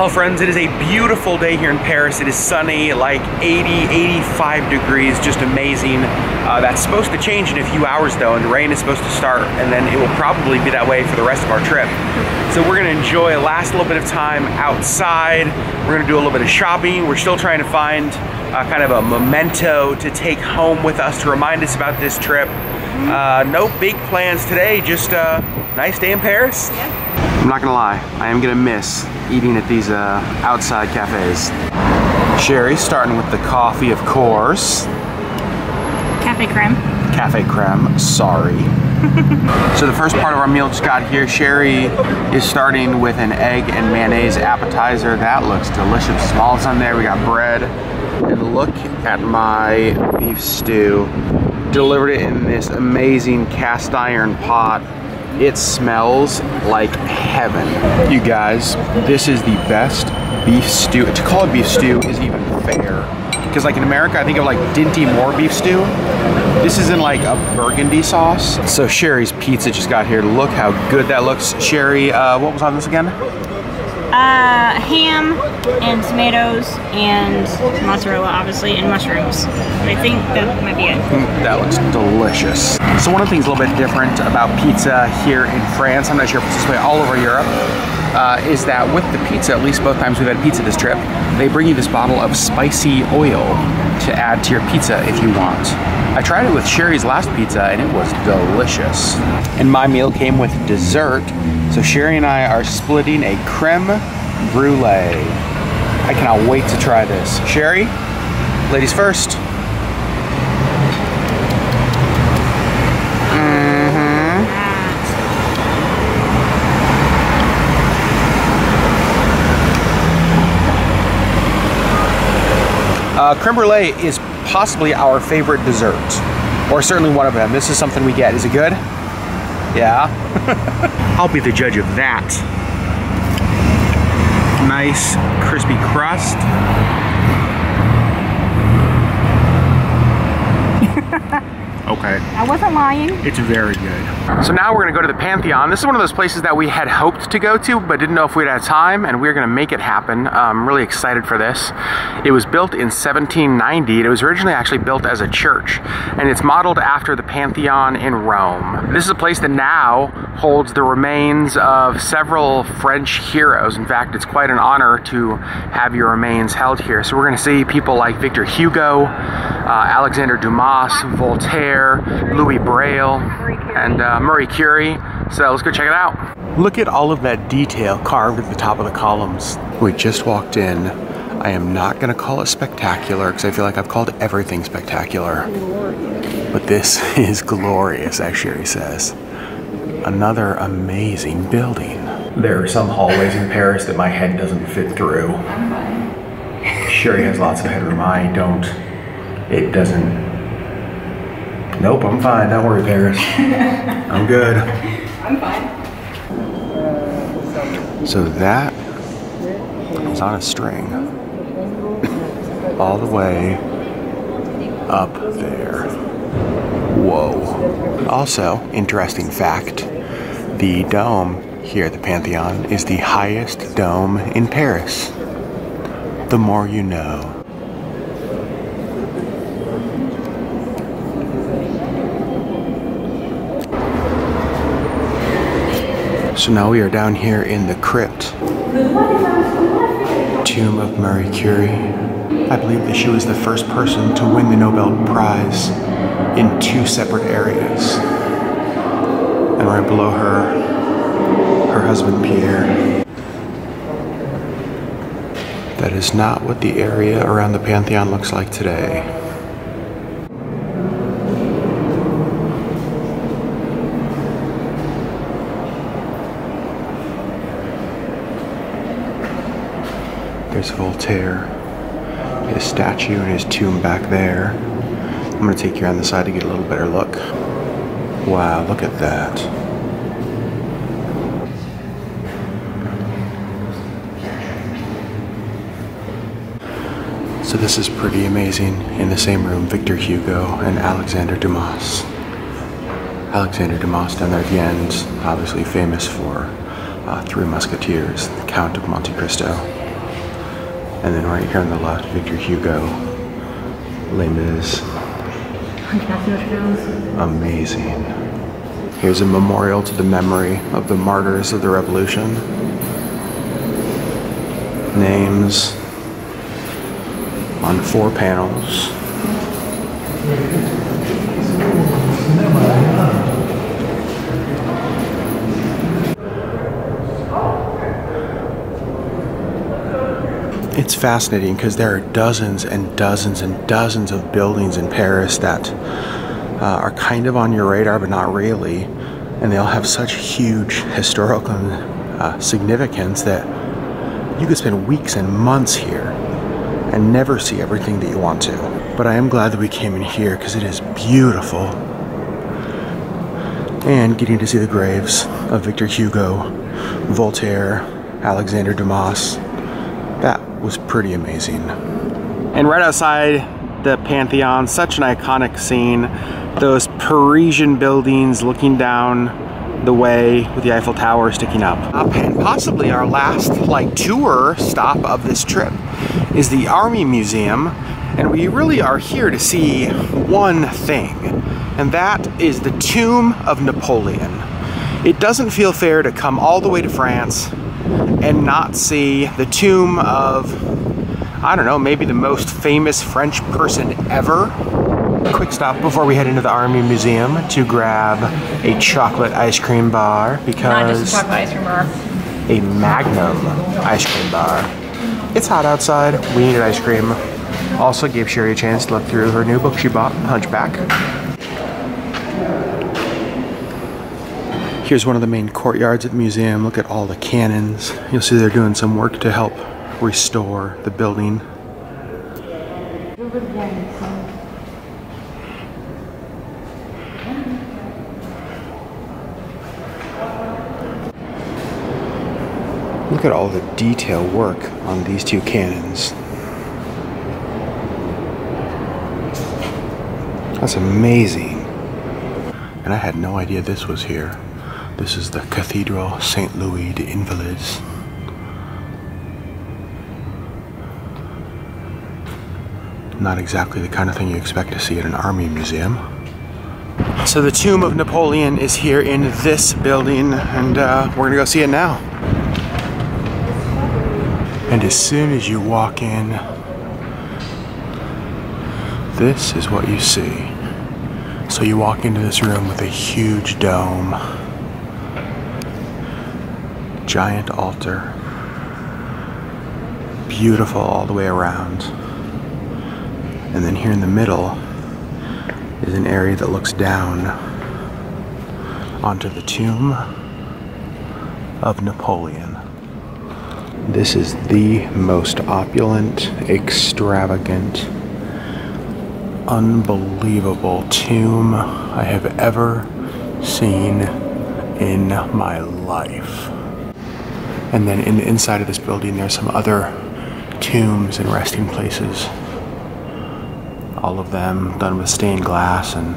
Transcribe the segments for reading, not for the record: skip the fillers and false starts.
Hello friends, it is a beautiful day here in Paris. It is sunny, like 80, 85 degrees, just amazing. That's supposed to change in a few hours though, and the rain is supposed to start, and then it will probably be that way for the rest of our trip. So we're gonna enjoy a last little bit of time outside. We're gonna do a little bit of shopping. We're still trying to find kind of a memento to take home with us to remind us about this trip. No big plans today, just a nice day in Paris. Yeah. I'm not gonna lie, I am gonna miss eating at these outside cafes. Sherry, starting with the coffee, of course. Cafe creme. Cafe creme, sorry. So the first part of our meal just got here. Sherry is starting with an egg and mayonnaise appetizer. That looks delicious. Smallest on there, we got bread. And look at my beef stew. Delivered it in this amazing cast iron pot. It smells like heaven. You guys, this is the best beef stew. To call it beef stew is even fair. Because like in America, I think of like Dinty Moore beef stew. This is in like a burgundy sauce. So Sherry's pizza just got here. Look how good that looks. Sherry, what was on this again? Ham and tomatoes and mozzarella, obviously, and mushrooms. I think that might be it. That looks delicious. So one of the things a little bit different about pizza here in France, I'm not sure if it's this way all over Europe, is that with the pizza, at least both times we've had pizza this trip, they bring you this bottle of spicy oil to add to your pizza if you want. I tried it with Sherry's last pizza and it was delicious. And my meal came with dessert. So Sherry and I are splitting a creme brulee. I cannot wait to try this. Sherry, ladies first. Creme brulee is possibly our favorite dessert, or certainly one of them. This is something we get. Is it good? Yeah. I'll be the judge of that. Nice crispy crust. Okay. I wasn't lying. It's very good. So now we're gonna go to the Pantheon. This is one of those places that we had hoped to go to, but didn't know if we'd have time, and we're gonna make it happen. I'm really excited for this. It was built in 1790. It was originally actually built as a church, and it's modeled after the Pantheon in Rome. This is a place that now holds the remains of several French heroes. In fact, it's quite an honor to have your remains held here. So we're gonna see people like Victor Hugo, Alexander Dumas, Voltaire, Louis Braille, and Marie Curie. So let's go check it out. Look at all of that detail carved at the top of the columns. We just walked in. I am not gonna call it spectacular because I feel like I've called everything spectacular. But this is glorious, as Sherry says. Another amazing building. There are some hallways in Paris that my head doesn't fit through. Sherry has lots of headroom. I don't. It doesn't. Nope, I'm fine. Don't worry, Paris. I'm good. I'm fine. So that is on a string all the way up there. Whoa. Also, interesting fact, the dome here at the Pantheon is the highest dome in Paris. The more you know. So now we are down here in the crypt. Tomb of Marie Curie. I believe that she was the first person to win the Nobel Prize in 2 separate areas. And right below her, her husband Pierre. That is not what the area around the Pantheon looks like today. There's Voltaire, his statue and his tomb back there. I'm gonna take you around the side to get a little better look. Wow, look at that. So this is pretty amazing. In the same room, Victor Hugo and Alexander Dumas. Alexander Dumas down there at the end, obviously famous for Three Musketeers, the Count of Monte Cristo. And then right here on the left, Victor Hugo, Les Mis. Amazing. Here's a memorial to the memory of the martyrs of the revolution. Names on 4 panels. It's fascinating because there are dozens and dozens and dozens of buildings in Paris that are kind of on your radar, but not really. And they all have such huge historical significance that you could spend weeks and months here and never see everything that you want to. But I am glad that we came in here because it is beautiful. And getting to see the graves of Victor Hugo, Voltaire, Alexander Dumas, that was pretty amazing. And right outside the Pantheon, such an iconic scene. Those Parisian buildings looking down the way with the Eiffel Tower sticking up. And possibly our last tour stop of this trip is the Army Museum. And we really are here to see one thing, and that is the tomb of Napoleon. It doesn't feel fair to come all the way to France and not see the tomb of, I don't know, maybe the most famous French person ever. Quick stop before we head into the Army Museum to grab a chocolate ice cream bar, because not just a chocolate ice cream bar, a Magnum ice cream bar. It's hot outside, we needed ice cream. Also gave Sherry a chance to look through her new book she bought, Hunchback. Here's one of the main courtyards of the museum. Look at all the cannons. You'll see they're doing some work to help restore the building. Look at all the detail work on these 2 cannons. That's amazing. And I had no idea this was here. This is the Cathedral Saint Louis des Invalides. Not exactly the kind of thing you expect to see at an army museum. So the tomb of Napoleon is here in this building, and we're gonna go see it now. And as soon as you walk in, this is what you see. So you walk into this room with a huge dome, giant altar, beautiful all the way around. And then here in the middle is an area that looks down onto the tomb of Napoleon. This is the most opulent, extravagant, unbelievable tomb I have ever seen in my life. And then in the inside of this building there's some other tombs and resting places. All of them done with stained glass and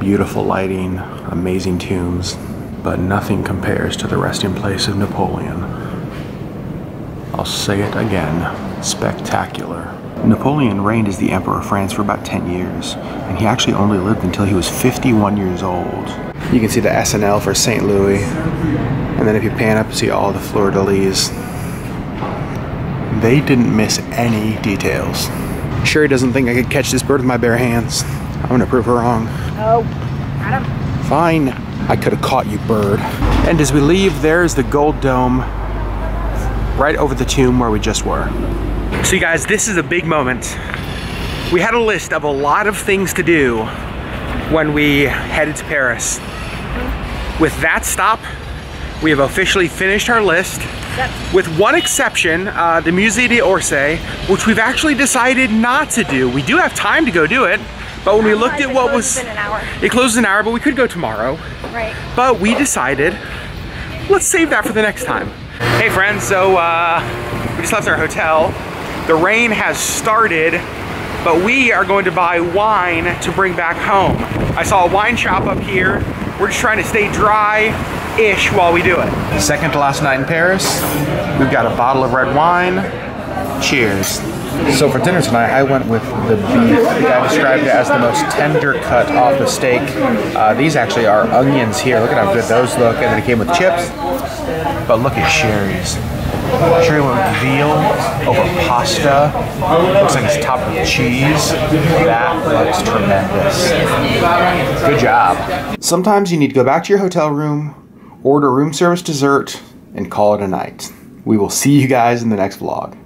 beautiful lighting, amazing tombs, but nothing compares to the resting place of Napoleon. I'll say it again, spectacular. Napoleon reigned as the Emperor of France for about 10 years, and he actually only lived until he was 51 years old. You can see the SNL for St. Louis, and then if you pan up, you see all the fleur-de-lis. They didn't miss any details. Sherry doesn't think I could catch this bird with my bare hands. I'm gonna prove her wrong. Oh, got him. Fine, I could have caught you, bird. And as we leave, there's the gold dome right over the tomb where we just were. So you guys, this is a big moment. We had a list of a lot of things to do when we headed to Paris. With that stop, we have officially finished our list. With one exception, the Musée d'Orsay, which we've actually decided not to do. We do have time to go do it, but when we looked at what was... It closes in an hour, but we could go tomorrow. Right. But we decided, let's save that for the next time. Hey friends, so we just left our hotel. The rain has started, but we are going to buy wine to bring back home. I saw a wine shop up here. We're just trying to stay dry-ish while we do it. Second to last night in Paris. We've got a bottle of red wine, Cheers. So for dinner tonight, I went with the beef. The guy described it as the most tender cut off the steak. These actually are onions here. Look at how good those look. And then it came with chips. But look at Sherry's. Sherry went with veal over pasta. Looks like it's topped with cheese. That looks tremendous. Good job. Sometimes you need to go back to your hotel room, order room service dessert, and call it a night. We will see you guys in the next vlog.